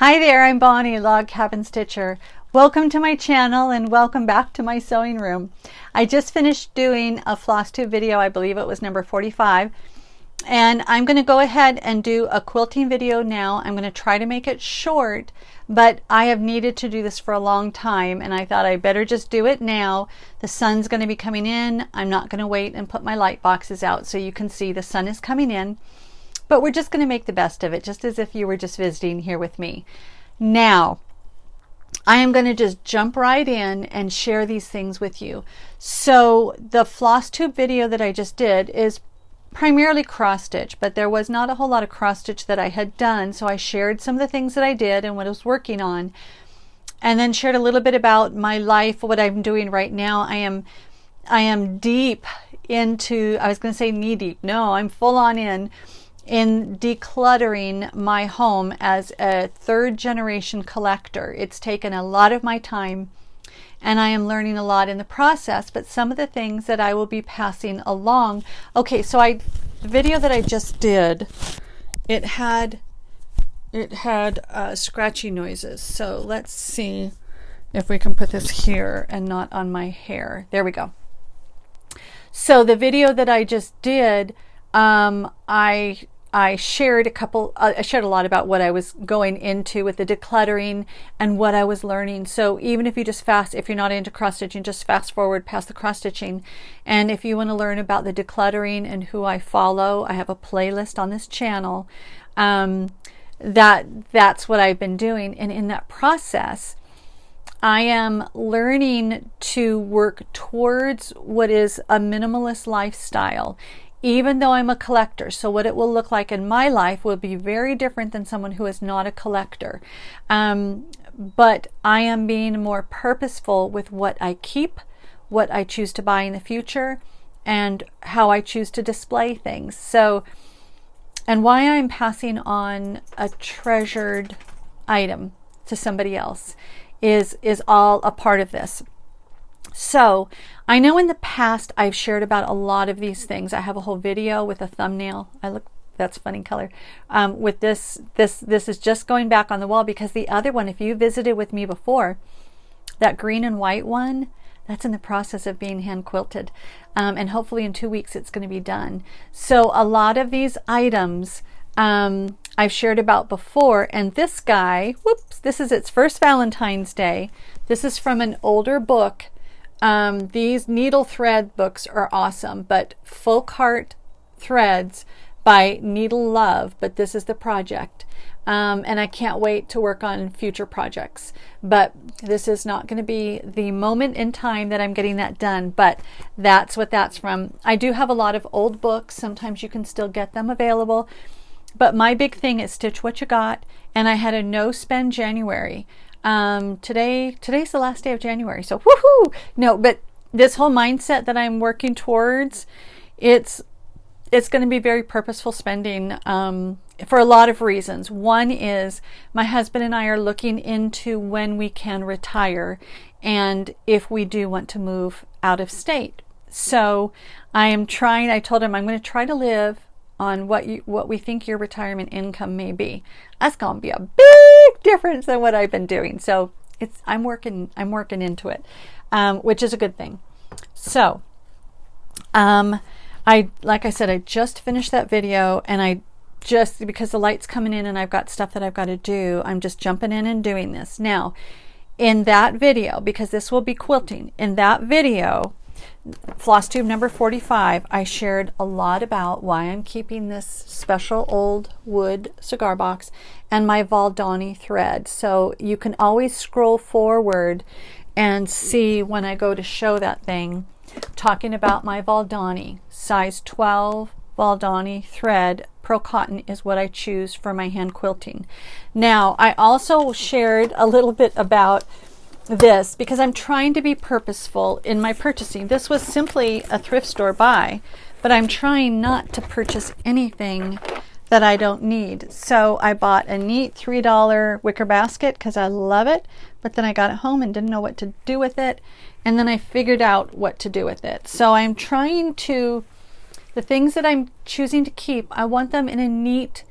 Hi there, I'm Bonnie, Log Cabin Stitcher. Welcome to my channel and welcome back to my sewing room. I just finished doing a floss tube video, I believe it was number 45, and I'm going to go ahead and do a quilting video now. I'm going to try to make it short, but I have needed to do this for a long time and I thought I better just do it now. The sun's going to be coming in. I'm not going to wait and put my light boxes out so you can see the sun is coming in. But we're just going to make the best of it, just as if you were just visiting here with me. Now, I am going to just jump right in and share these things with you. So the floss tube video that I just did is primarily cross stitch, but there was not a whole lot of cross stitch that I had done. So I shared some of the things that I did and what I was working on, and then shared a little bit about my life, what I'm doing right now. I am deep into, I was going to say knee deep. No, I'm full on in decluttering my home as a third generation collector. It's taken a lot of my time and I am learning a lot in the process, but some of the things that I will be passing along. Okay, so the video that I just did, it had scratchy noises. So let's see if we can put this here and not on my hair. There we go. So the video that I just did, I shared I shared a lot about what I was going into with the decluttering and what I was learning. So even if you just if you're not into cross stitching, just fast forward past the cross stitching. And if you want to learn about the decluttering and who I follow, I have a playlist on this channel. That's what I've been doing. And in that process, I am learning to work towards what is a minimalist lifestyle, even though I'm a collector. So what it will look like in my life will be very different than someone who is not a collector. But I am being more purposeful with what I keep, what I choose to buy in the future, and how I choose to display things. So, and why I'm passing on a treasured item to somebody else is all a part of this. So I know in the past I've shared about a lot of these things. I have a whole video with a thumbnail. That's a funny color. With this is just going back on the wall because the other one, if you visited with me before, that green and white one, that's in the process of being hand quilted. And hopefully in 2 weeks it's going to be done. So a lot of these items I've shared about before, and this guy, whoops, this is its first Valentine's Day. This is from an older book. These needle thread books are awesome, but Folk Heart Threads by Needle Love, but this is the project. And I can't wait to work on future projects, but this is not going to be the moment in time that I'm getting that done, but that's what that's from. I do have a lot of old books. Sometimes you can still get them available, but my big thing is stitch what you got. And I had a no spend January. Today's the last day of January, so woohoo! No, but this whole mindset that I'm working towards, it's going to be very purposeful spending for a lot of reasons. One is my husband and I are looking into when we can retire and if we do want to move out of state. So I told him I'm going to try to live on what we think your retirement income may be. That's going to be a big difference than what I've been doing. So I'm working into it, which is a good thing. So, like I said, I just finished that video, and because the light's coming in and I've got stuff that I've got to do, I'm just jumping in and doing this. Now, in that video, because this will be quilting, in that video, floss tube number 45, I shared a lot about why I'm keeping this special old wood cigar box and my Valdani thread. So you can always scroll forward and see when I go to show that thing, talking about my Valdani size 12 Valdani thread. Pearl cotton is what I choose for my hand quilting. Now, I also shared a little bit about this because I'm trying to be purposeful in my purchasing. This was simply a thrift store buy, but I'm trying not to purchase anything that I don't need. So I bought a neat $3 wicker basket because I love it, but then I got it home and didn't know what to do with it, and then I figured out what to do with it. So I'm trying to, the things that I'm choosing to keep, I want them in a neat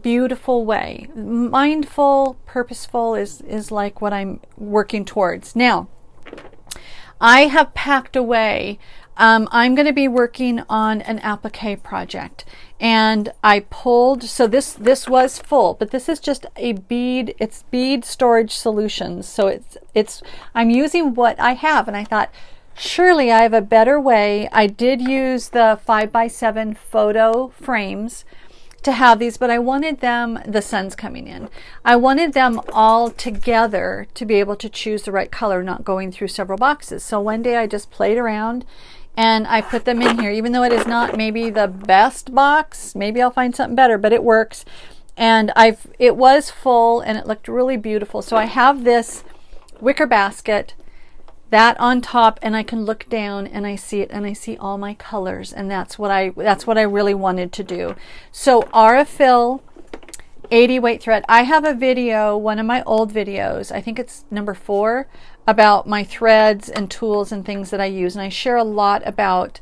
beautiful way. Mindful, purposeful is like what I'm working towards. Now, I have packed away. I'm going to be working on an applique project, and I pulled, so this was full, but this is just a bead, it's bead storage solutions. So I'm using what I have, and I thought, surely I have a better way. I did use the 5x7 photo frames to have these, but I wanted them, the sun's coming in, I wanted them all together to be able to choose the right color, not going through several boxes. So one day I just played around and I put them in here, even though it is not maybe the best box. Maybe I'll find something better, but it works. And it was full and it looked really beautiful. So I have this wicker basket, that on top, and I can look down and I see it, and I see all my colors, and that's what I really wanted to do. So Aurifil 80 weight thread. I have a video, one of my old videos, I think it's number 4, about my threads and tools and things that I use, and I share a lot about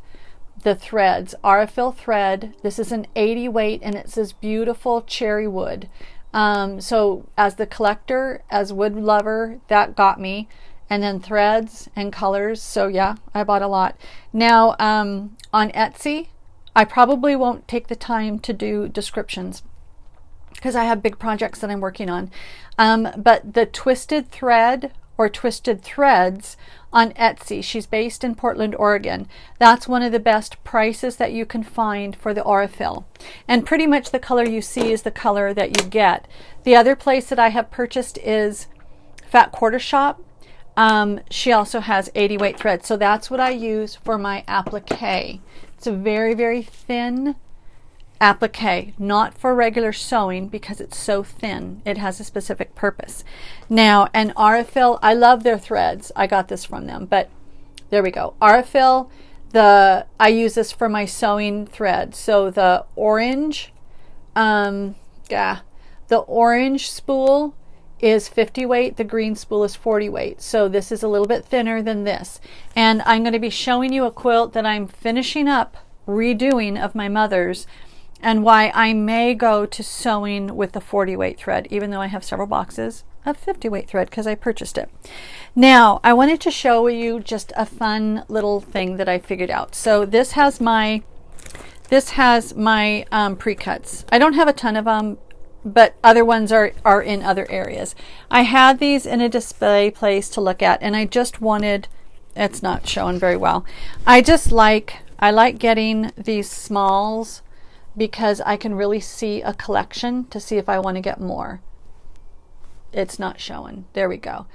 the threads. Aurifil thread. This is an 80 weight, and it's this beautiful cherry wood. So as the collector, as wood lover, that got me. And then threads and colors. So yeah, I bought a lot. Now on Etsy, I probably won't take the time to do descriptions because I have big projects that I'm working on. But the twisted thread or twisted threads on Etsy, she's based in Portland, Oregon. That's one of the best prices that you can find for the Aurifil. And pretty much the color you see is the color that you get. The other place that I have purchased is Fat Quarter Shop. She also has 80 weight thread. So that's what I use for my applique. It's a very, very thin applique, not for regular sewing because it's so thin. It has a specific purpose. Now, and Aurifil, I love their threads. I got this from them, but there we go. Aurifil, I use this for my sewing thread. So the orange, the orange spool is 50 weight, the green spool is 40 weight. So this is a little bit thinner than this. And I'm going to be showing you a quilt that I'm finishing up redoing of my mother's, and why I may go to sewing with the 40 weight thread, even though I have several boxes of 50 weight thread because I purchased it. Now I wanted to show you just a fun little thing that I figured out. So this has my pre-cuts. I don't have a ton of them, but other ones are in other areas. I had these in a display place to look at, and I just wanted, it's not showing very well. I like getting these smalls because I can really see a collection to see if I want to get more. It's not showing. There we go.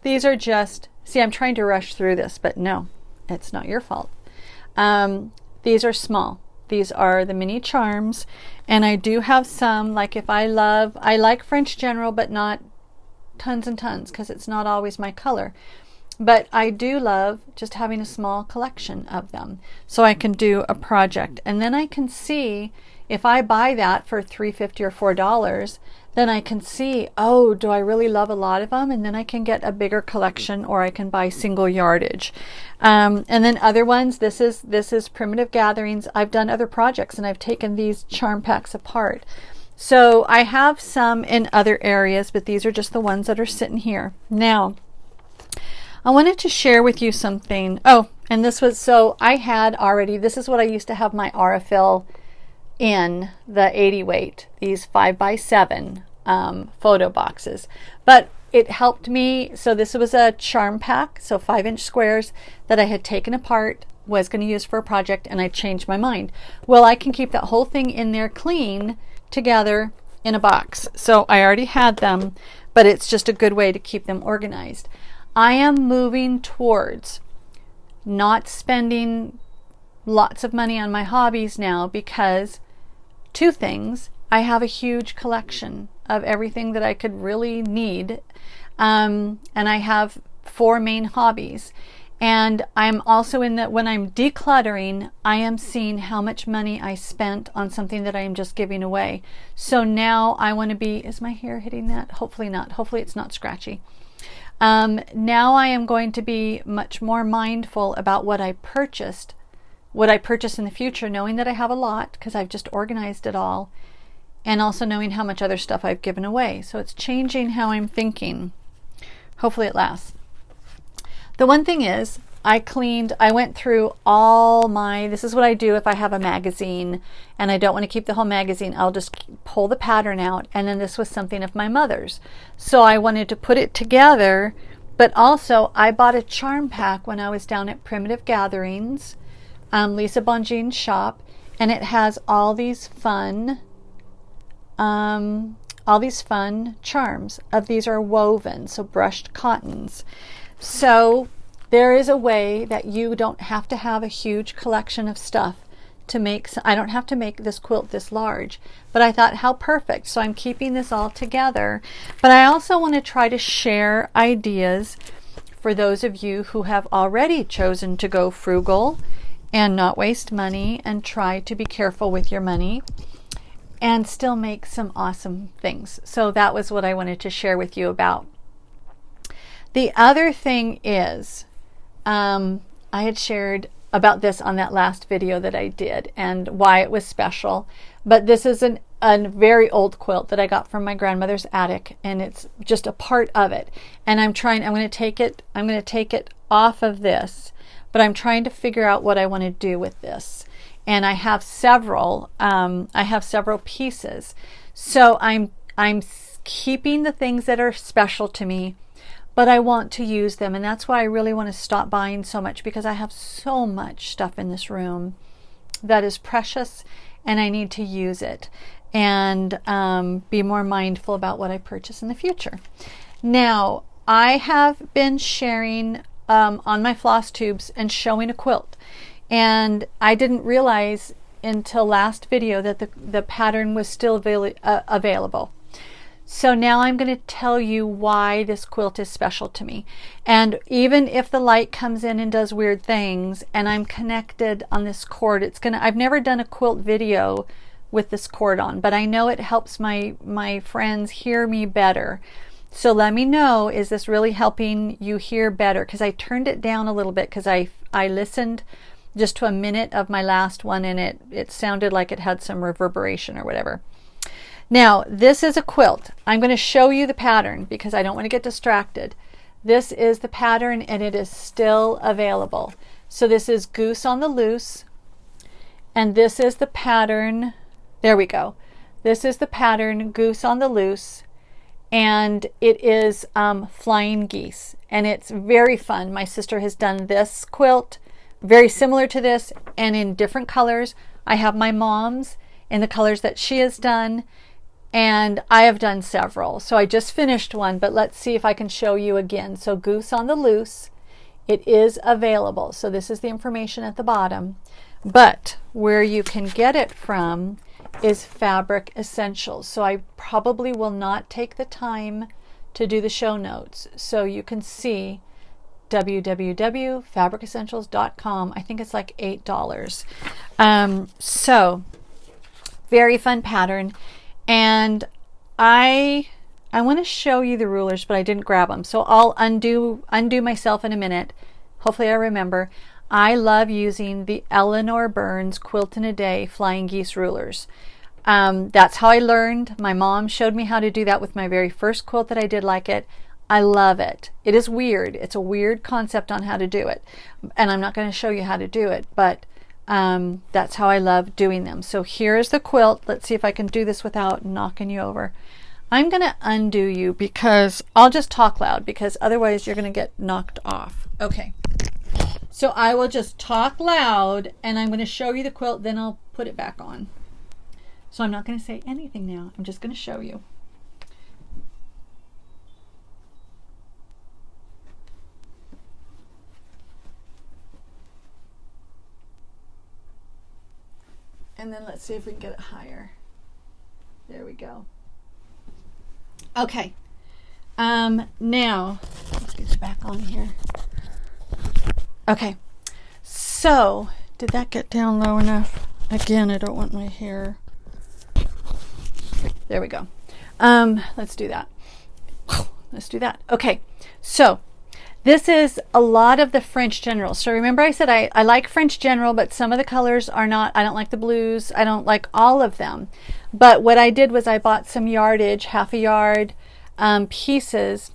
These are just, see, I'm trying to rush through this, but no, it's not your fault. These are small. These are the mini charms, and I do have some, like if I like French General, but not tons and tons because it's not always my color. But I do love just having a small collection of them so I can do a project, and then I can see if I buy that for $3.50 or $4, then I can see, oh, do I really love a lot of them? And then I can get a bigger collection, or I can buy single yardage. And then other ones, this is Primitive Gatherings. I've done other projects and I've taken these charm packs apart. So I have some in other areas, but these are just the ones that are sitting here. Now, I wanted to share with you something. Oh, and this was, so I had already, this is what I used to have my Aurifil in, the 80 weight, these 5x7 photo boxes. But it helped me, so this was a charm pack, so 5-inch squares that I had taken apart, was going to use for a project, and I changed my mind. Well, I can keep that whole thing in there clean together in a box. So I already had them, but it's just a good way to keep them organized. I am moving towards not spending lots of money on my hobbies now because two things. I have a huge collection of everything that I could really need. And I have 4 main hobbies. And I'm also in that when I'm decluttering, I am seeing how much money I spent on something that I am just giving away. So now I want to be, is my hair hitting that? Hopefully not. Hopefully it's not scratchy. Now I am going to be much more mindful about what I purchase in the future, knowing that I have a lot because I've just organized it all, and also knowing how much other stuff I've given away. So it's changing how I'm thinking. Hopefully it lasts. The one thing is, I went through all this is what I do if I have a magazine and I don't want to keep the whole magazine. I'll just pull the pattern out, and then this was something of my mother's. So I wanted to put it together, but also I bought a charm pack when I was down at Primitive Gatherings, Lisa Bonjean's shop, and it has all these fun charms. These are woven, so brushed cottons. So there is a way that you don't have to have a huge collection of stuff to make. I don't have to make this quilt this large, but I thought how perfect. So I'm keeping this all together, but I also want to try to share ideas for those of you who have already chosen to go frugal and not waste money and try to be careful with your money and still make some awesome things. So that was what I wanted to share with you about. The other thing is, I had shared about this on that last video that I did and why it was special, but this is a very old quilt that I got from my grandmother's attic, and it's just a part of it. And I'm going to take it off of this, but I'm trying to figure out what I want to do with this. And I have several pieces. So I'm keeping the things that are special to me, but I want to use them, and that's why I really want to stop buying so much, because I have so much stuff in this room that is precious and I need to use it and be more mindful about what I purchase in the future. Now, I have been sharing on my floss tubes and showing a quilt, and I didn't realize until last video that the pattern was still available. So now I'm going to tell you why this quilt is special to me. And even if the light comes in and does weird things and I'm connected on this cord, I've never done a quilt video with this cord on, but I know it helps my friends hear me better. So let me know, is this really helping you hear better? Because I turned it down a little bit because I listened just to a minute of my last one, and it sounded like it had some reverberation or whatever. Now, this is a quilt. I'm going to show you the pattern because I don't want to get distracted. This is the pattern, and it is still available. So this is Goose on the Loose, and this is the pattern. There we go. This is the pattern Goose on the Loose, and it is Flying Geese, and it's very fun. My sister has done this quilt very similar to this and in different colors. I have my mom's in the colors that she has done, and I have done several. So I just finished one, but let's see if I can show you again. So Goose on the Loose, it is available. So this is the information at the bottom, but where you can get it from is Fabric Essentials. So I probably will not take the time to do the show notes. So you can see www.fabricessentials.com. I think it's like $8. So very fun pattern. And I want to show you the rulers, but I didn't grab them. So I'll undo myself in a minute. Hopefully I remember. I love using the Eleanor Burns Quilt in a Day Flying Geese rulers. That's how I learned. My mom showed me how to do that with my very first quilt that I did like it. I love it. It is weird. It's a weird concept on how to do it. And I'm not going to show you how to do it, but that's how I love doing them. So here's the quilt. Let's see if I can do this without knocking you over. I'm going to undo you because I'll just talk loud, because otherwise you're going to get knocked off. Okay. So I will just talk loud and I'm going to show you the quilt, then I'll put it back on. So I'm not going to say anything now. I'm just going to show you. And then let's see if we can get it higher. There we go. Okay. Now, let's get it back on here. Okay. So, did that get down low enough? Again, I don't want my hair. There we go. Let's do that. Let's do that. Okay. So, this is a lot of the French General. So remember I said I like French General, but some of the colors are not. I don't like the blues. I don't like all of them. But what I did was I bought some yardage, half a yard pieces.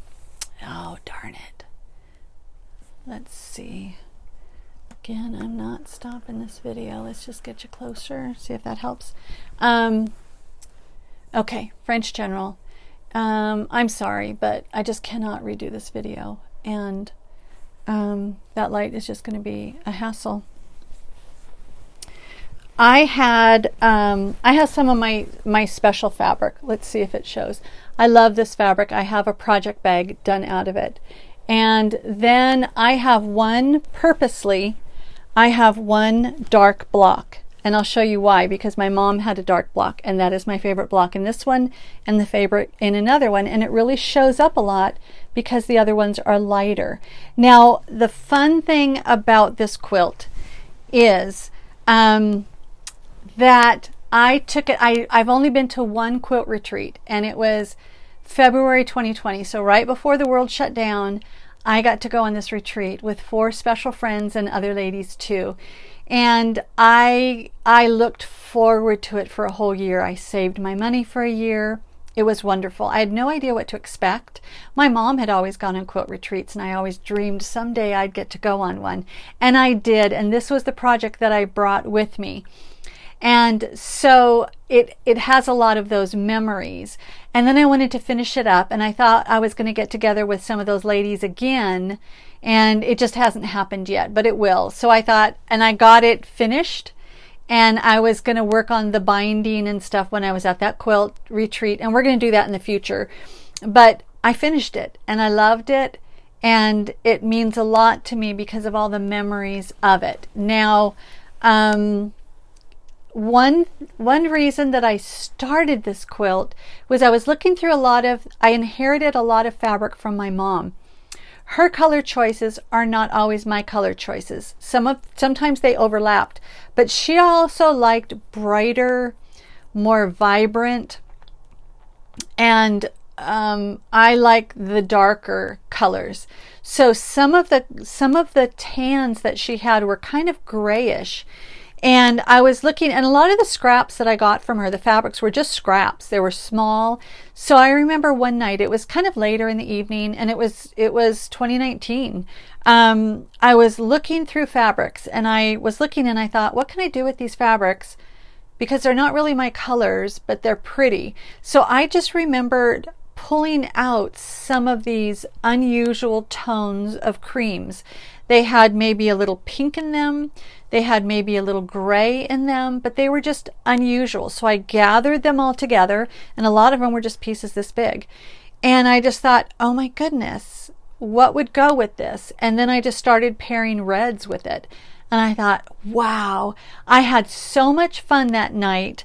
Oh, darn it. Let's see. Again, I'm not stopping this video. Let's just get you closer, see if that helps. Okay, French General. I'm sorry, but I just cannot redo this video. And that light is just going to be a hassle. I have some of my special fabric. Let's see if it shows. I love this fabric. I have a project bag done out of it. And then I have one purposely, I have one dark block. And I'll show you why, because my mom had a dark block, and that is my favorite block in this one and the favorite in another one. And it really shows up a lot because the other ones are lighter. Now, the fun thing about this quilt is that I took it, I've only been to one quilt retreat, and it was February 2020. So right before the world shut down, I got to go on this retreat with 4 special friends and other ladies too. And I looked forward to it for a whole year. I saved my money for a year. It was wonderful. I had no idea what to expect. My mom had always gone on quilt retreats, and I always dreamed someday I'd get to go on one. And I did, and this was the project that I brought with me. And so it has a lot of those memories. And then I wanted to finish it up, and I thought I was going to get together with some of those ladies again, and it just hasn't happened yet, but it will. So I thought, and I got it finished, and I was going to work on the binding and stuff when I was at that quilt retreat, and we're going to do that in the future. But I finished it, and I loved it, and it means a lot to me because of all the memories of it. Now, one reason that I started this quilt was I was looking through I inherited a lot of fabric from my mom. Her color choices are not always my color choices. Sometimes they overlapped, but she also liked brighter, more vibrant, and I like the darker colors. So some of the tans that she had were kind of grayish. And I was looking, and a lot of the scraps that I got from her, the fabrics were just scraps. They were small. So I remember one night, it was kind of later in the evening, and it was 2019. I was looking through fabrics, and I thought, what can I do with these fabrics? Because they're not really my colors, but they're pretty. So I just remembered pulling out some of these unusual tones of creams. They had maybe a little pink in them. They had maybe a little gray in them, but they were just unusual. So I gathered them all together, and a lot of them were just pieces this big. And I just thought, oh my goodness, what would go with this? And then I just started pairing reds with it. And I thought, wow, I had so much fun that night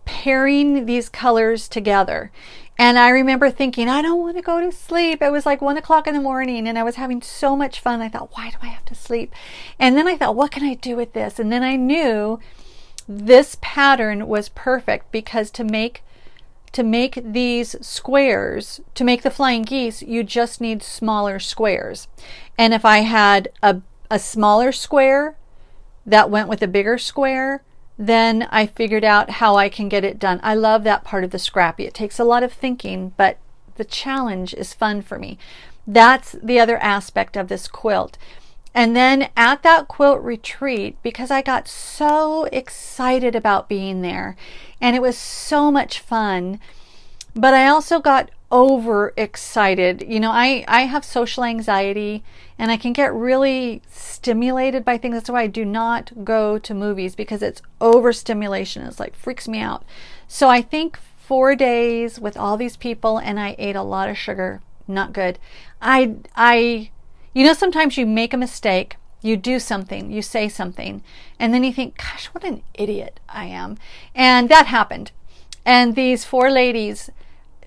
pairing these colors together. And I remember thinking, I don't want to go to sleep. It was like 1 o'clock in the morning, and I was having so much fun. I thought, why do I have to sleep? And then I thought, what can I do with this? And then I knew this pattern was perfect, because to make these squares, to make the flying geese, you just need smaller squares. And if I had a smaller square that went with a bigger square, then I figured out how I can get it done. I love that part of the scrappy. It takes a lot of thinking, but the challenge is fun for me. That's the other aspect of this quilt. And then at that quilt retreat, because I got so excited about being there, and it was so much fun, but I also got overexcited. You know, I have social anxiety, and I can get really stimulated by things. That's why I do not go to movies, because it's overstimulation. It's like freaks me out. So I think 4 days with all these people, and I ate a lot of sugar. Not good. You know, sometimes you make a mistake, you do something, you say something, and then you think, gosh, what an idiot I am. And that happened. And these 4 ladies,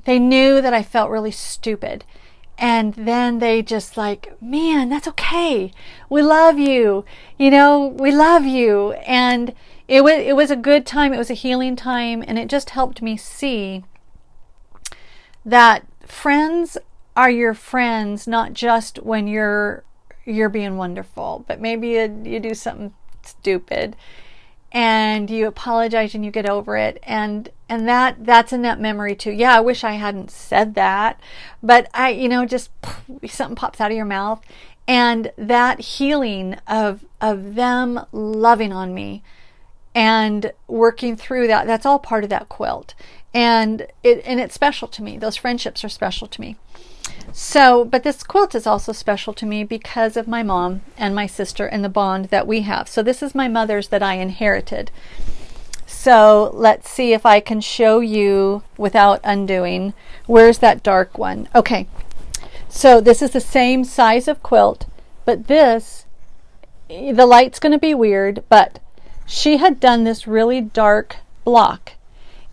they knew that I felt really stupid. And then they just like, man, that's okay. We love you. You know, we love you. And it was a good time. It was a healing time. And it just helped me see that friends are your friends, not just when you're being wonderful, but maybe you do something stupid and you apologize and you get over it. And And that's in that memory too. Yeah, I wish I hadn't said that, but just something pops out of your mouth, and that healing of them loving on me and working through that's all part of that quilt. And it's special to me. Those friendships are special to me. So, but this quilt is also special to me because of my mom and my sister and the bond that we have. So this is my mother's that I inherited. So let's see if I can show you without undoing. Where's that dark one? Okay. So this is the same size of quilt, but the light's going to be weird, but she had done this really dark block,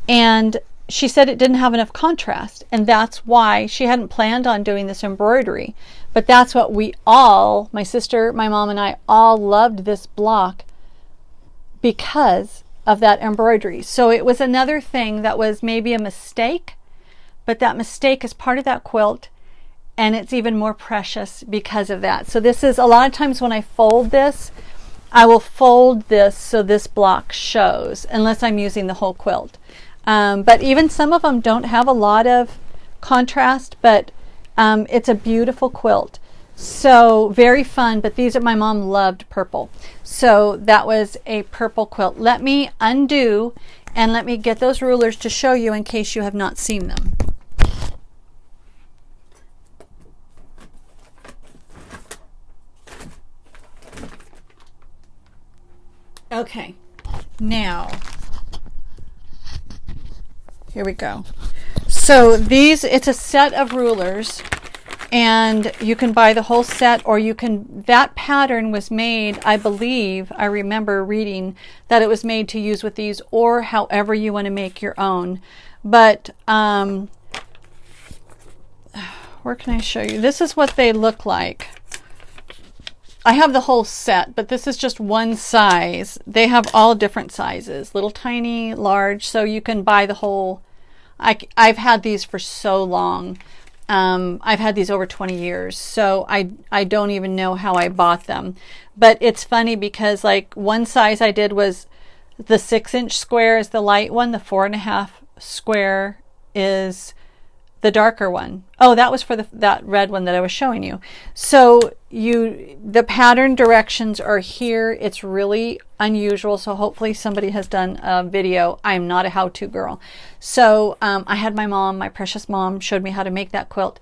and she said it didn't have enough contrast, and that's why she hadn't planned on doing this embroidery. But that's what my sister, my mom, and I all loved this block because of that embroidery. So it was another thing that was maybe a mistake, but that mistake is part of that quilt, and it's even more precious because of that. So this is, a lot of times when I fold this, I will fold this so this block shows, unless I'm using the whole quilt. But even some of them don't have a lot of contrast, but it's a beautiful quilt. So very fun, but my mom loved purple. So that was a purple quilt. Let me undo and let me get those rulers to show you in case you have not seen them. Okay, now, here we go. So it's a set of rulers, and you can buy the whole set, or that pattern was made, I believe, I remember reading that it was made to use with these, or however you want to make your own. But, where can I show you? This is what they look like. I have the whole set, but this is just one size. They have all different sizes, little, tiny, large, so you can buy the whole. I've had these for so long. I've had these over 20 years, so I don't even know how I bought them. But it's funny because like one size I did was the 6-inch square is the light one, the 4.5 square is the darker one. Oh, that was for that red one that I was showing you. So the pattern directions are here. It's really unusual, so hopefully somebody has done a video. I'm not a how-to girl. So I had my precious mom showed me how to make that quilt.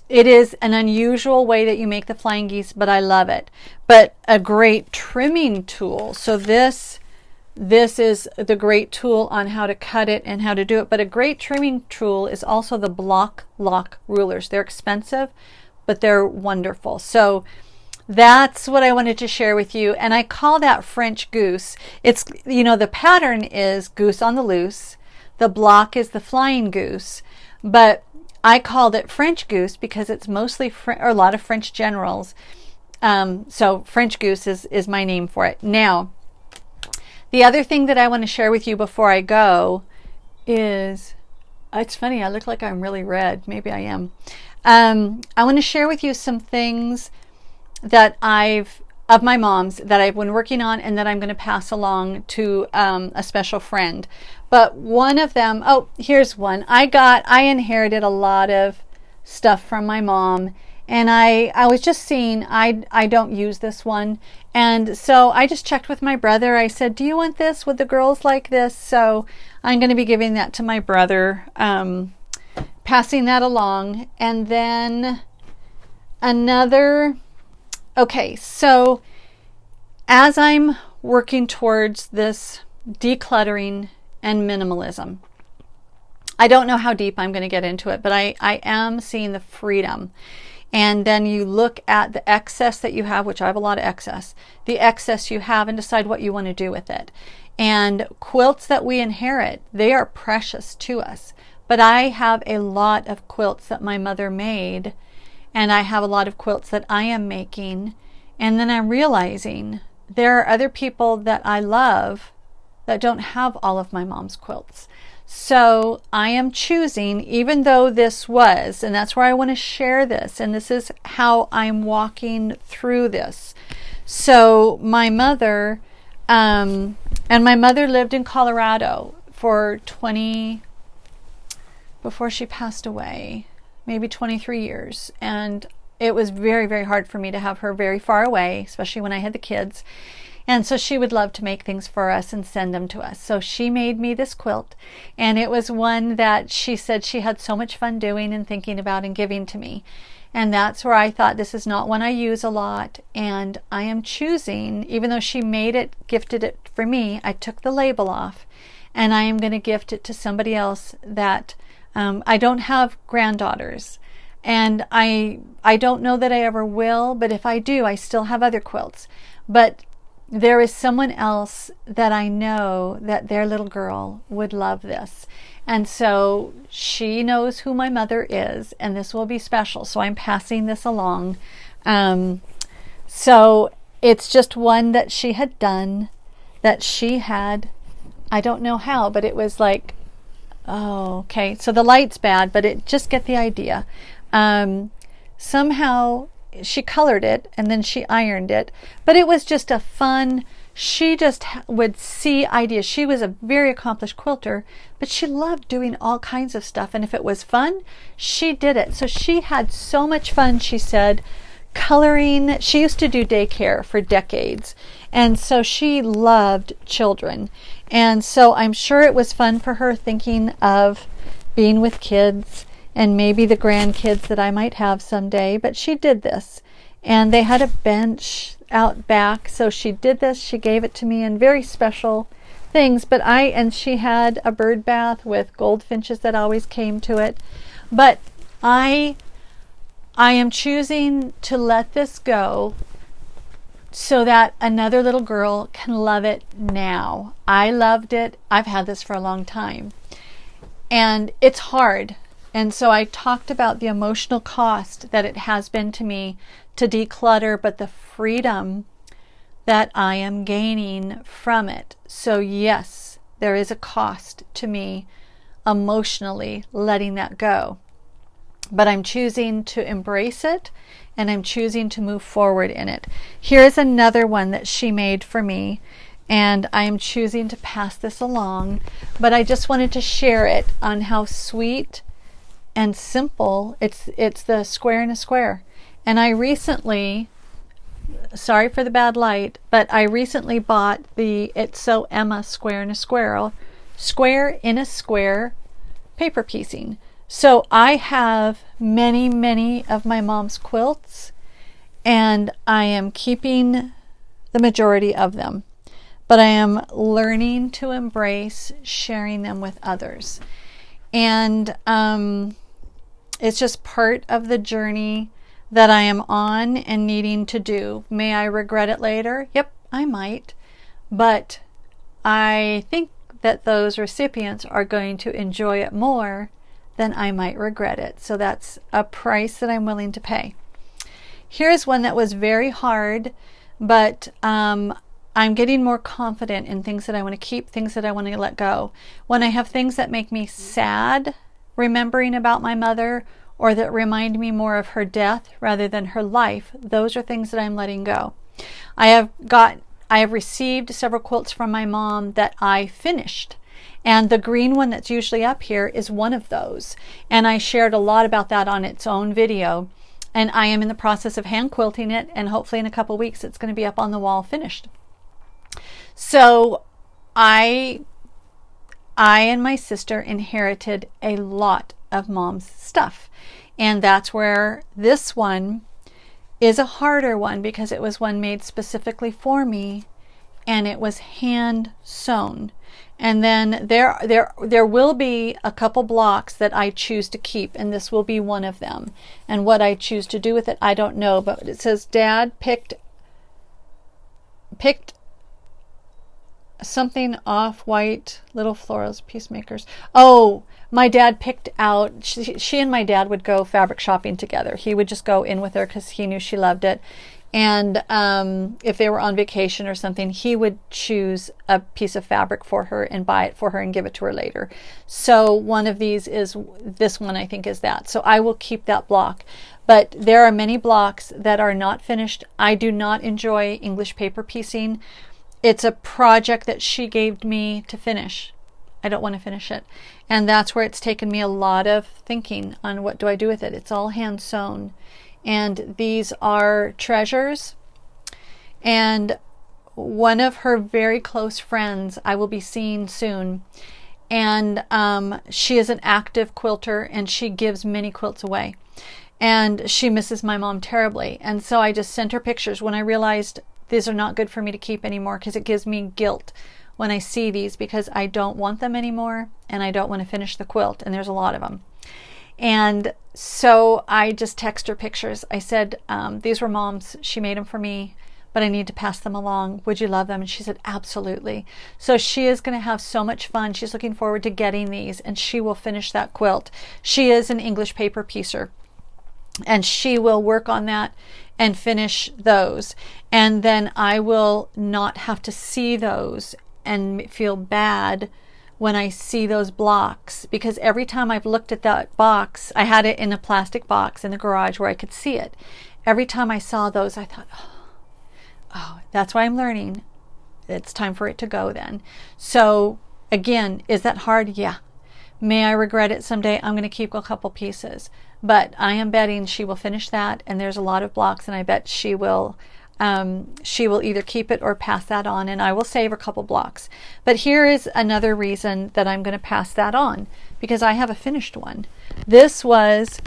It is an unusual way that you make the flying geese, but I love it. But a great trimming tool. So this is the great tool on how to cut it and how to do it. But a great trimming tool is also the block lock rulers. They're expensive, but they're wonderful. So that's what I wanted to share with you. And I call that French goose. It's, the pattern is goose on the loose. The block is the flying goose. But I called it French goose because it's mostly a lot of French generals. So French goose is my name for it. Now, the other thing that I want to share with you before I go is, it's funny, I look like I'm really red. Maybe I am. I want to share with you some things that of my mom's that I've been working on and that I'm going to pass along to a special friend. But one of them, here's one. I inherited a lot of stuff from my mom, and I was just seeing, I don't use this one. And so I just checked with my brother. I said, do you want this? Would the girls like this? So I'm going to be giving that to my brother, passing that along. And then okay, so as I'm working towards this decluttering and minimalism, I don't know how deep I'm going to get into it, but I am seeing the freedom. And then you look at the excess that you have, which I have a lot of excess, the excess you have, and decide what you want to do with it. And quilts that we inherit, they are precious to us. But I have a lot of quilts that my mother made, and I have a lot of quilts that I am making. And then I'm realizing there are other people that I love that don't have all of my mom's quilts. So I am choosing, even though this was, and that's where I want to share this, and this is how I'm walking through this. So my mother, and my mother lived in Colorado for 20, before she passed away, maybe 23 years. And it was very, very hard for me to have her very far away, especially when I had the kids. And so she would love to make things for us and send them to us. So she made me this quilt, and it was one that she said she had so much fun doing and thinking about and giving to me. And that's where I thought, this is not one I use a lot, and I am choosing, even though she made it, gifted it for me, I took the label off, and I am going to gift it to somebody else that I don't have granddaughters. And I don't know that I ever will, but if I do, I still have other quilts. But there is someone else that I know that their little girl would love this. And so she knows who my mother is, and this will be special. So I'm passing this along. So it's just one that she had done, that she had, I don't know how, but it was like, oh, okay. So the light's bad, but just get the idea. Somehow she colored it and then she ironed it, but it was just a fun, she just would see ideas. She was a very accomplished quilter, but she loved doing all kinds of stuff, and if it was fun, she did it. So she had so much fun, she said, coloring. She used to do daycare for decades, and so she loved children, and so I'm sure it was fun for her, thinking of being with kids and maybe the grandkids that I might have someday. But she did this, and they had a bench out back, so she did this, she gave it to me in very special things. But and she had a bird bath with goldfinches that always came to it. But I am choosing to let this go so that another little girl can love it now. I loved it. I've had this for a long time, and it's hard. And so I talked about the emotional cost that it has been to me to declutter, but the freedom that I am gaining from it. So yes, there is a cost to me emotionally letting that go. But I'm choosing to embrace it, and I'm choosing to move forward in it. Here's another one that she made for me, and I am choosing to pass this along. But I just wanted to share it on how sweet and simple. It's the square in a square. And I recently, sorry for the bad light, but I recently bought the It's So Emma square in a square paper piecing. So I have many, many of my mom's quilts, and I am keeping the majority of them, but I am learning to embrace sharing them with others. And it's just part of the journey that I am on and needing to do. May I regret it later? Yep, I might. But I think that those recipients are going to enjoy it more than I might regret it. So that's a price that I'm willing to pay. Here's one that was very hard, but I'm getting more confident in things that I want to keep, things that I want to let go. When I have things that make me sad, remembering about my mother, or that remind me more of her death rather than her life, those are things that I'm letting go. I have received several quilts from my mom that I finished, and the green one that's usually up here is one of those, and I shared a lot about that on its own video. And I am in the process of hand quilting it, and hopefully in a couple weeks it's going to be up on the wall finished. So I and my sister inherited a lot of mom's stuff, and that's where this one is a harder one, because it was one made specifically for me, and it was hand sewn. And then there will be a couple blocks that I choose to keep, and this will be one of them. And what I choose to do with it, I don't know, but it says Dad picked something off white little florals peacemakers. Oh, my dad picked out, she and my dad would go fabric shopping together. He would just go in with her because he knew she loved it. And if they were on vacation or something, he would choose a piece of fabric for her and buy it for her and give it to her later. So one of these is, this one I think is that. So I will keep that block. But there are many blocks that are not finished. I do not enjoy English paper piecing. It's a project that she gave me to finish. I don't want to finish it. And that's where it's taken me a lot of thinking on what do I do with it. It's all hand sewn. And these are treasures. And one of her very close friends I will be seeing soon. And she is an active quilter, and she gives many quilts away. And she misses my mom terribly. And so I just sent her pictures when I realized these are not good for me to keep anymore, because it gives me guilt when I see these, because I don't want them anymore and I don't want to finish the quilt, and there's a lot of them. And so I just text her pictures. I said, these were mom's, she made them for me, but I need to pass them along. Would you love them? And she said, absolutely. So she is going to have so much fun. She's looking forward to getting these, and she will finish that quilt. She is an English paper piecer, and she will work on that and finish those. And then I will not have to see those and feel bad when I see those blocks, because every time I've looked at that box, I had it in a plastic box in the garage where I could see it. Every time I saw those, I thought, oh, that's why I'm learning. It's time for it to go then. So again, is that hard? Yeah. May I regret it someday? I'm going to keep a couple pieces, but I am betting she will finish that. And there's a lot of blocks, and I bet she will either keep it or pass that on, and I will save a couple blocks. But here is another reason that I'm going to pass that on, because I have a finished one. This was,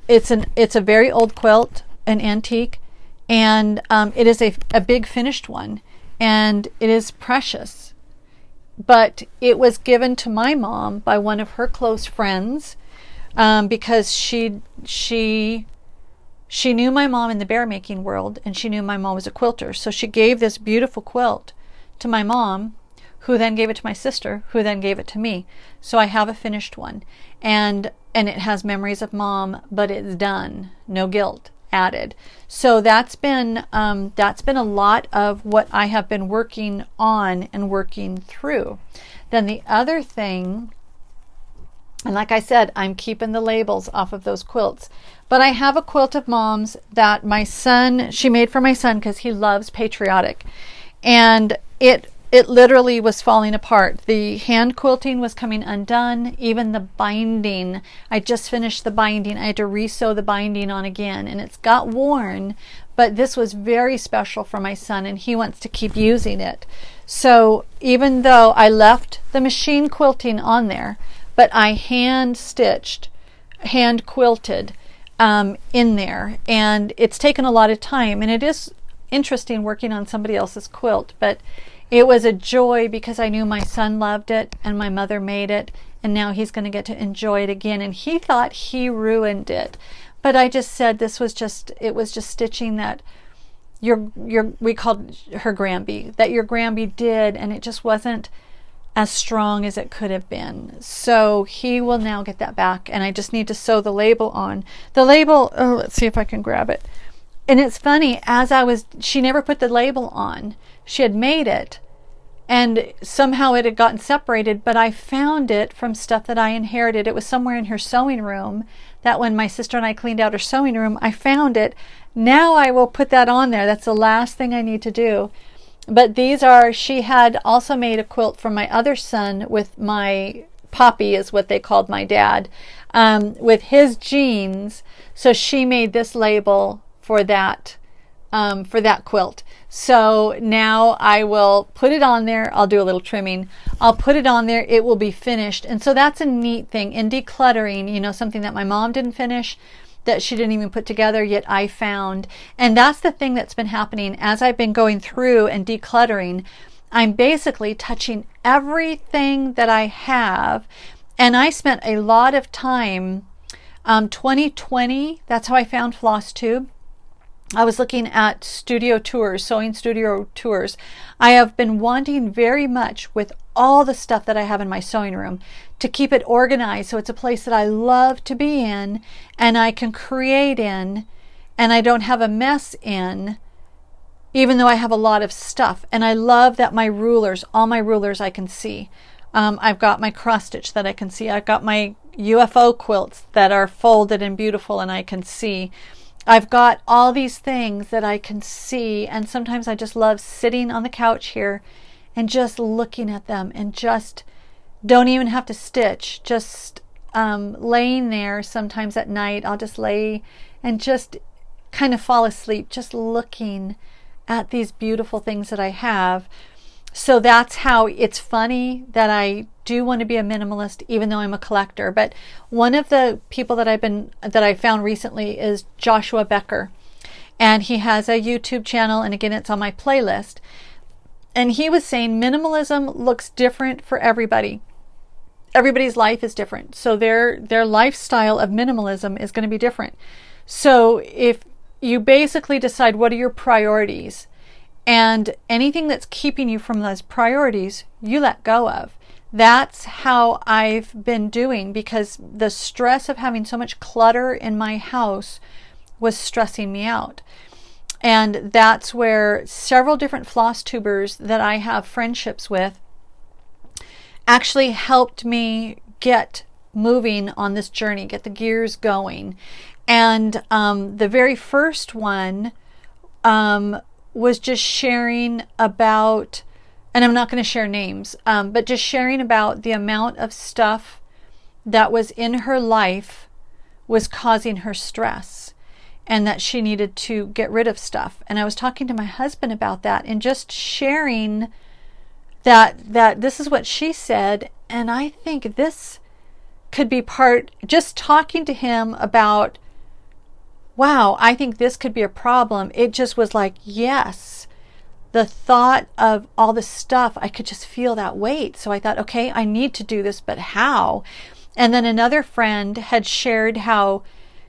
it's a very old quilt, an antique, and it is a big finished one, and it is precious. But it was given to my mom by one of her close friends, because she knew my mom in the bear making world, and she knew my mom was a quilter. So she gave this beautiful quilt to my mom, who then gave it to my sister, who then gave it to me. So I have a finished one, and it has memories of mom, but it's done, no guilt added. So that's been a lot of what I have been working on and working through. Then the other thing, and like I said, I'm keeping the labels off of those quilts. But I have a quilt of mom's that she made for my son, because he loves patriotic. And it literally was falling apart. The hand quilting was coming undone. Even the binding, I just finished the binding. I had to re-sew the binding on again, and it's got worn. But this was very special for my son, and he wants to keep using it. So even though I left the machine quilting on there, but I hand quilted in there, and it's taken a lot of time, and it is interesting working on somebody else's quilt, but it was a joy because I knew my son loved it and my mother made it, and now he's going to get to enjoy it again. And he thought he ruined it, but I just said it was just stitching that we called her Granby, that your Granby did, and it just wasn't as strong as it could have been. So he will now get that back, and I just need to sew the label on. The label, let's see if I can grab it. And it's funny, she never put the label on. She had made it, and somehow it had gotten separated, but I found it from stuff that I inherited. It was somewhere in her sewing room, that when my sister and I cleaned out her sewing room, I found it. Now I will put that on there. That's the last thing I need to do. But she had also made a quilt for my other son with my Poppy, is what they called my dad, with his jeans. So she made this label for that quilt. So now I will put it on there. I'll do a little trimming. I'll put it on there. It will be finished. And so that's a neat thing in decluttering, something that my mom didn't finish, that she didn't even put together, yet I found. And that's the thing that's been happening as I've been going through and decluttering. I'm basically touching everything that I have. And I spent a lot of time, 2020, that's how I found Floss Tube. I was looking at studio tours, sewing studio tours. I have been wanting very much, with all the stuff that I have in my sewing room, to keep it organized so it's a place that I love to be in, and I can create in, and I don't have a mess in, even though I have a lot of stuff. And I love that all my rulers I can see. I've got my cross stitch that I can see. I've got my UFO quilts that are folded and beautiful and I can see. I've got all these things that I can see, and sometimes I just love sitting on the couch here and just looking at them and just Don't even have to stitch. Just laying there sometimes at night, I'll just lay and just kind of fall asleep, just looking at these beautiful things that I have. So that's how it's funny that I do want to be a minimalist, even though I'm a collector. But one of the people that I found recently is Joshua Becker, and he has a YouTube channel, and again, it's on my playlist. And he was saying minimalism looks different for everybody. Everybody's life is different, so their lifestyle of minimalism is going to be different. So if you basically decide what are your priorities, and anything that's keeping you from those priorities, you let go of. That's how I've been doing, because the stress of having so much clutter in my house was stressing me out. And that's where several different floss tubers that I have friendships with actually helped me get moving on this journey, get the gears going. And the very first one was just sharing about, and I'm not going to share names, but just sharing about the amount of stuff that was in her life was causing her stress, and that she needed to get rid of stuff. And I was talking to my husband about that, and just sharing that this is what she said, and I think this could be part, just talking to him about, wow, I think this could be a problem. It just was like, yes, the thought of all the stuff, I could just feel that weight. So I thought, okay, I need to do this, but how? And then another friend had shared how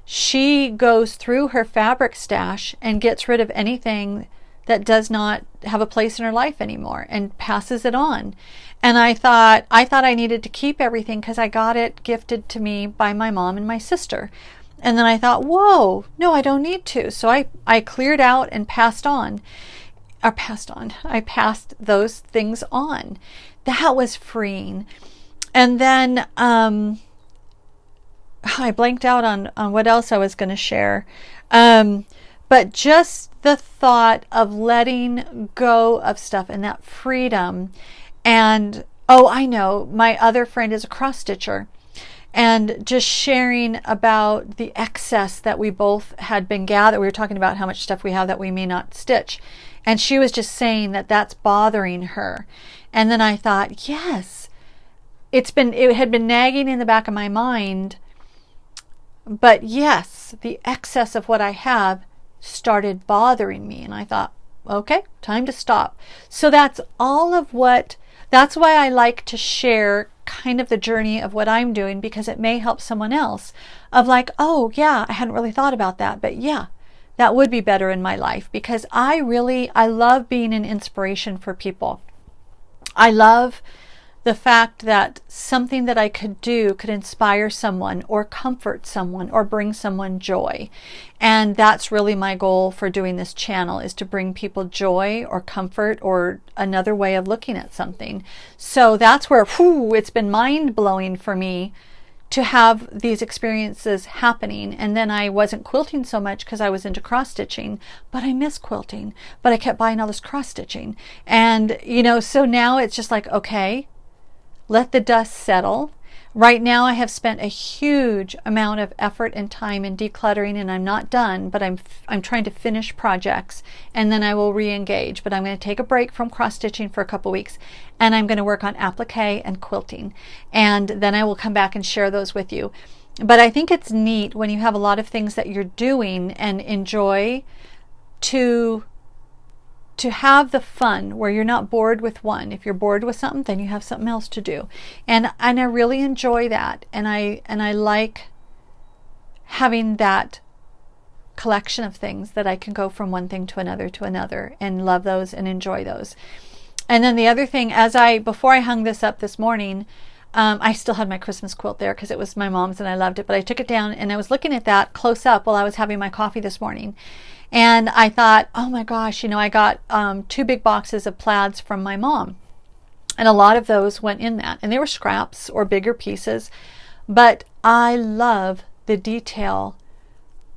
she goes through her fabric stash and gets rid of anything that does not have a place in her life anymore and passes it on. And I thought I needed to keep everything because I got it gifted to me by my mom and my sister. And then I thought, whoa, no, I don't need to. So I cleared out and passed on. I passed those things on. That was freeing. And then I blanked out on what else I was going to share. But just the thought of letting go of stuff and that freedom. And, oh, I know, my other friend is a cross stitcher. And just sharing about the excess that we both had been gathered. We were talking about how much stuff we have that we may not stitch. And she was just saying that that's bothering her. And then I thought, yes, it had been nagging in the back of my mind. But yes, the excess of what I have started bothering me. And I thought, okay, time to stop. So that's that's why I like to share kind of the journey of what I'm doing, because it may help someone else of like, oh yeah, I hadn't really thought about that, but yeah, that would be better in my life, because I love being an inspiration for people. I love the fact that something that I could do could inspire someone or comfort someone or bring someone joy. And that's really my goal for doing this channel, is to bring people joy or comfort or another way of looking at something. So that's where, it's been mind-blowing for me to have these experiences happening. And then I wasn't quilting so much because I was into cross-stitching, but I miss quilting. But I kept buying all this cross-stitching. And, so now it's just like, okay, let the dust settle. Right now I have spent a huge amount of effort and time in decluttering, and I'm not done, but I'm trying to finish projects, and then I will re-engage. But I'm going to take a break from cross-stitching for a couple weeks, and I'm going to work on applique and quilting, and then I will come back and share those with you. But I think it's neat when you have a lot of things that you're doing and enjoy to have the fun where you're not bored with one. If you're bored with something, then you have something else to do. And I really enjoy that. And I like having that collection of things that I can go from one thing to another and love those and enjoy those. And then the other thing, before I hung this up this morning, I still had my Christmas quilt there because it was my mom's and I loved it, but I took it down and I was looking at that close up while I was having my coffee this morning. And I thought, oh my gosh, I got 2 big boxes of plaids from my mom. And a lot of those went in that. And they were scraps or bigger pieces. But I love the detail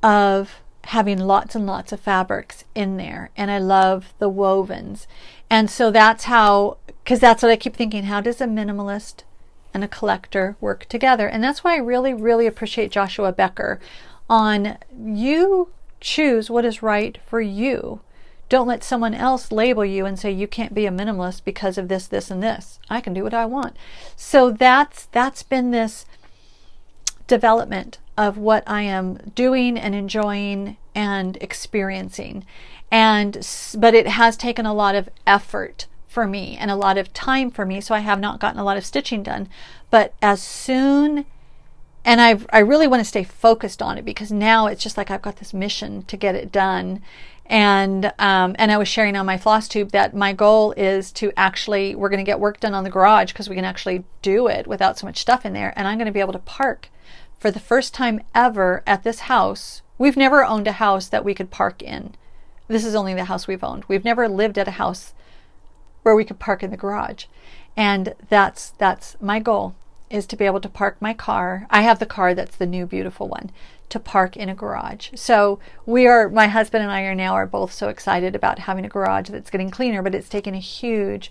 of having lots and lots of fabrics in there. And I love the wovens. And so that's because that's what I keep thinking. How does a minimalist and a collector work together. And that's why I really, really appreciate Joshua Becker on you choose what is right for you. Don't let someone else label you and say you can't be a minimalist because of this, this, and this. I can do what I want. So that's been this development of what I am doing and enjoying and experiencing. But it has taken a lot of effort for me and a lot of time for me, so I have not gotten a lot of stitching done. But as soon, and I really want to stay focused on it, because now it's just like I've got this mission to get it done. And I was sharing on my floss tube that my goal is to actually, we're going to get work done on the garage because we can actually do it without so much stuff in there. And I'm going to be able to park for the first time ever at this house. We've never owned a house that we could park in. This is only the house we've owned. We've never lived at a house where we could park in the garage. And that's my goal, is to be able to park my car. I have the car that's the new beautiful one, to park in a garage. So my husband and I are both so excited about having a garage that's getting cleaner, but it's taken a huge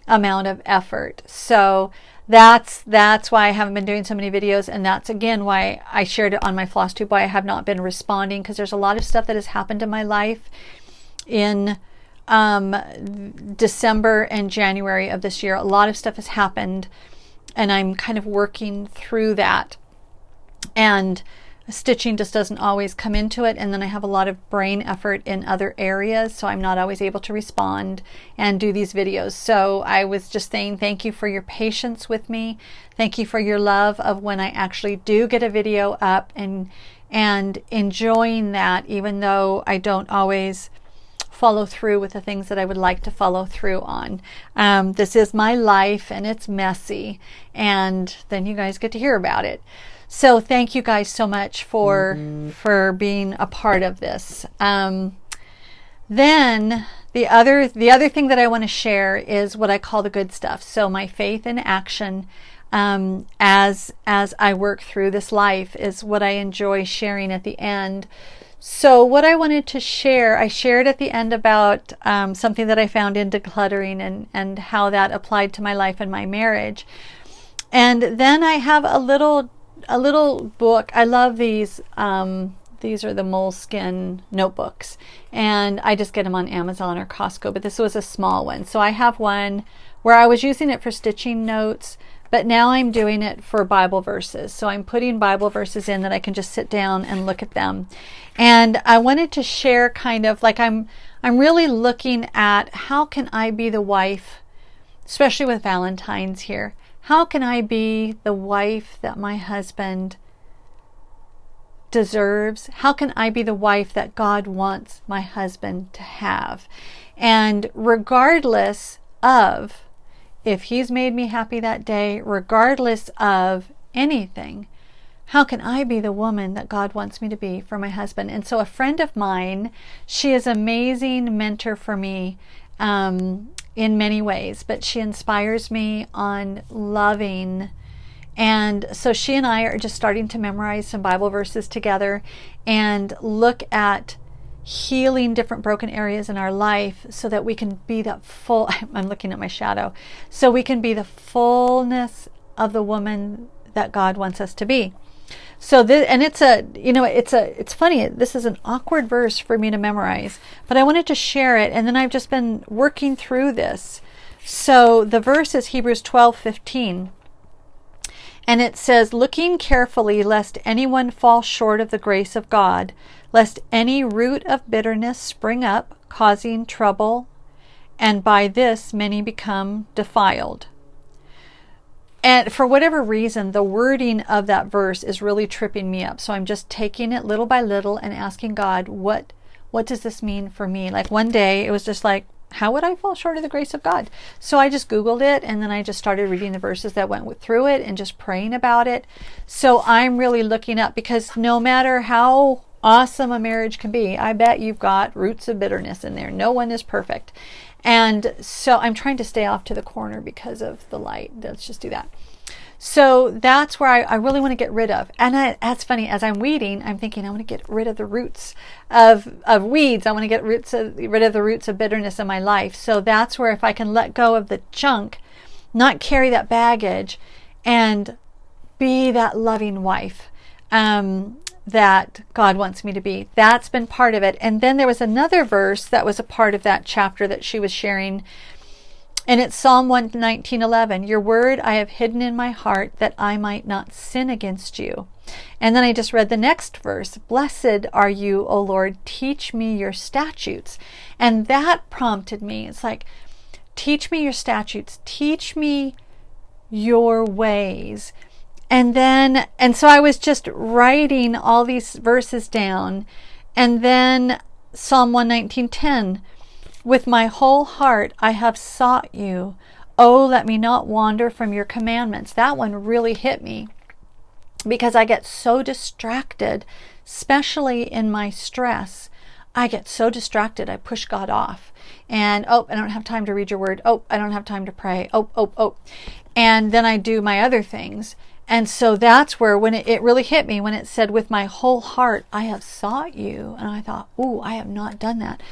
amount of effort. So that's why I haven't been doing so many videos, and that's again why I shared it on my floss tube, why I have not been responding, because there's a lot of stuff that has happened in my life in December and January of this year. A lot of stuff has happened, and I'm kind of working through that, and stitching just doesn't always come into it. And then I have a lot of brain effort in other areas, so I'm not always able to respond and do these videos. So I was just saying thank you for your patience with me. Thank you for your love of when I actually do get a video up, and enjoying that, even though I don't always follow through with the things that I would like to follow through on. This is my life, and it's messy, and then you guys get to hear about it. So thank you guys so much for being a part of this. Then the other thing that I want to share is what I call the good stuff. So my faith in action, as I work through this life, is what I enjoy sharing at the end. So what I wanted to share, I shared at the end about something that I found in decluttering and how that applied to my life and my marriage. And then I have a little book. I love these. These are the moleskin notebooks, and I just get them on Amazon or Costco, but this was a small one. So I have one where I was using it for stitching notes, but now I'm doing it for Bible verses. So I'm putting Bible verses in that I can just sit down and look at them. And I wanted to share kind of like I'm really looking at how can I be the wife, especially with Valentine's here. How can I be the wife that my husband deserves? How can I be the wife that God wants my husband to have? And regardless of if he's made me happy that day, regardless of anything, how can I be the woman that God wants me to be for my husband? And so a friend of mine, she is an amazing mentor for me, in many ways, but she inspires me on loving. And so she and I are just starting to memorize some Bible verses together and look at healing different broken areas in our life so that we can be that full, I'm looking at my shadow, so we can be the fullness of the woman that God wants us to be. So this, and it's funny, this is an awkward verse for me to memorize, but I wanted to share it, and then I've just been working through this. So the verse is Hebrews 12:15, and it says, looking carefully lest anyone fall short of the grace of God, lest any root of bitterness spring up, causing trouble, and by this many become defiled. And for whatever reason, the wording of that verse is really tripping me up. So I'm just taking it little by little and asking God, what does this mean for me? Like one day it was just like, how would I fall short of the grace of God? So I just Googled it, and then I just started reading the verses that went through it and just praying about it. So I'm really looking up, because no matter how awesome a marriage can be, I bet you've got roots of bitterness in there. No one is perfect. And so I'm trying to stay off to the corner because of the light. Let's just do that. So that's where I really want to get rid of. And that's funny, as I'm weeding, I'm thinking I want to get rid of the roots of weeds. I want to get rid of the roots of bitterness in my life. So that's where if I can let go of the junk, not carry that baggage, and be that loving wife that God wants me to be. That's been part of it. And then there was another verse that was a part of that chapter that she was sharing. And it's Psalm 119:11. Your word I have hidden in my heart that I might not sin against you. And then I just read the next verse. Blessed are you, O Lord, teach me your statutes. And that prompted me. It's like, teach me your statutes. Teach me your ways. And so I was just writing all these verses down. And then Psalm 119:10. With my whole heart I have sought you. Oh, let me not wander from your commandments. That one really hit me because I get so distracted, especially in my stress. I get so distracted, I push God off. And, oh, I don't have time to read your word. Oh, I don't have time to pray. Oh. And then I do my other things. And so that's where, when it really hit me, when it said, with my whole heart I have sought you. And I thought, ooh, I have not done that.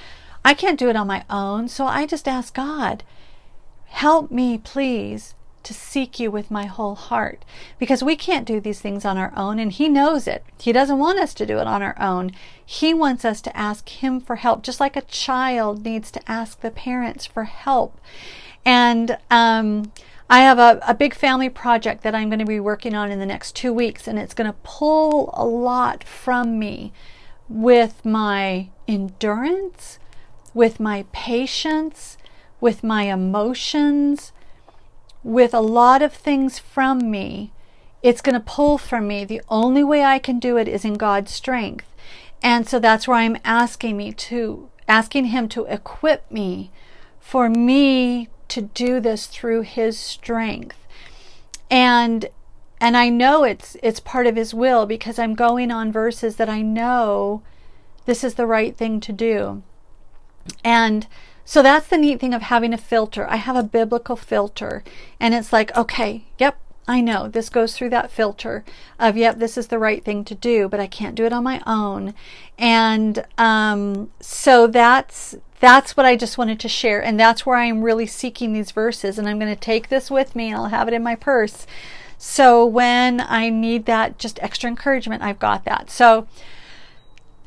I can't do it on my own, so I just ask God, help me please to seek you with my whole heart, because we can't do these things on our own, and He knows it. He doesn't want us to do it on our own. He wants us to ask Him for help, just like a child needs to ask the parents for help. And I have a big family project that I'm going to be working on in the next 2 weeks, and it's going to pull a lot from me with my endurance, with my patience, with my emotions, with a lot of things from me. It's going to pull from me. The only way I can do it is in God's strength. And so that's where I'm asking Him to equip me for me to do this through His strength. And I know it's part of His will, because I'm going on verses that I know this is the right thing to do. And so that's the neat thing of having a filter. I have a biblical filter, and it's like, okay, yep, I know this goes through that filter of, yep, this is the right thing to do, but I can't do it on my own. And so that's what I just wanted to share. And that's where I'm really seeking these verses. And I'm going to take this with me, and I'll have it in my purse. So when I need that just extra encouragement, I've got that. So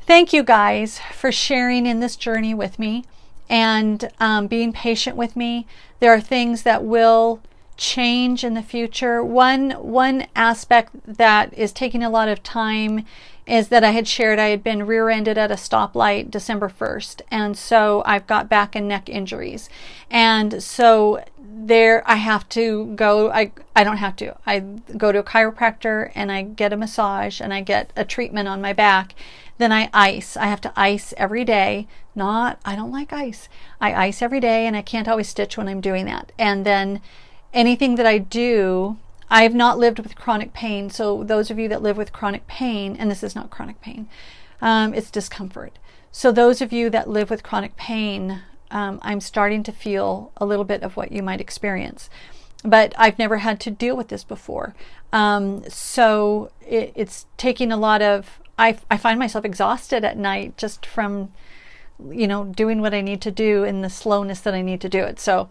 thank you guys for sharing in this journey with me and being patient with me. There are things that will change in the future. One aspect that is taking a lot of time is that I had shared I had been rear-ended at a stoplight December 1st. And so I've got back and neck injuries. And so there I have to go, I don't have to, I go to a chiropractor and I get a massage and I get a treatment on my back. Then I ice. I have to ice every day. I don't like ice. I ice every day, and I can't always stitch when I'm doing that. And then anything that I do, I have not lived with chronic pain. So those of you that live with chronic pain, and this is not chronic pain, it's discomfort. So those of you that live with chronic pain, I'm starting to feel a little bit of what you might experience. But I've never had to deal with this before. So it's taking a lot of, I find myself exhausted at night just from, doing what I need to do in the slowness that I need to do it. So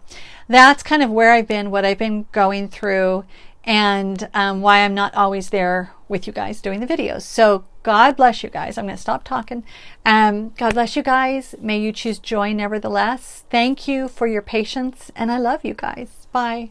that's kind of where I've been, what I've been going through, and why I'm not always there with you guys doing the videos. So God bless you guys. I'm going to stop talking. God bless you guys. May you choose joy nevertheless. Thank you for your patience, and I love you guys. Bye.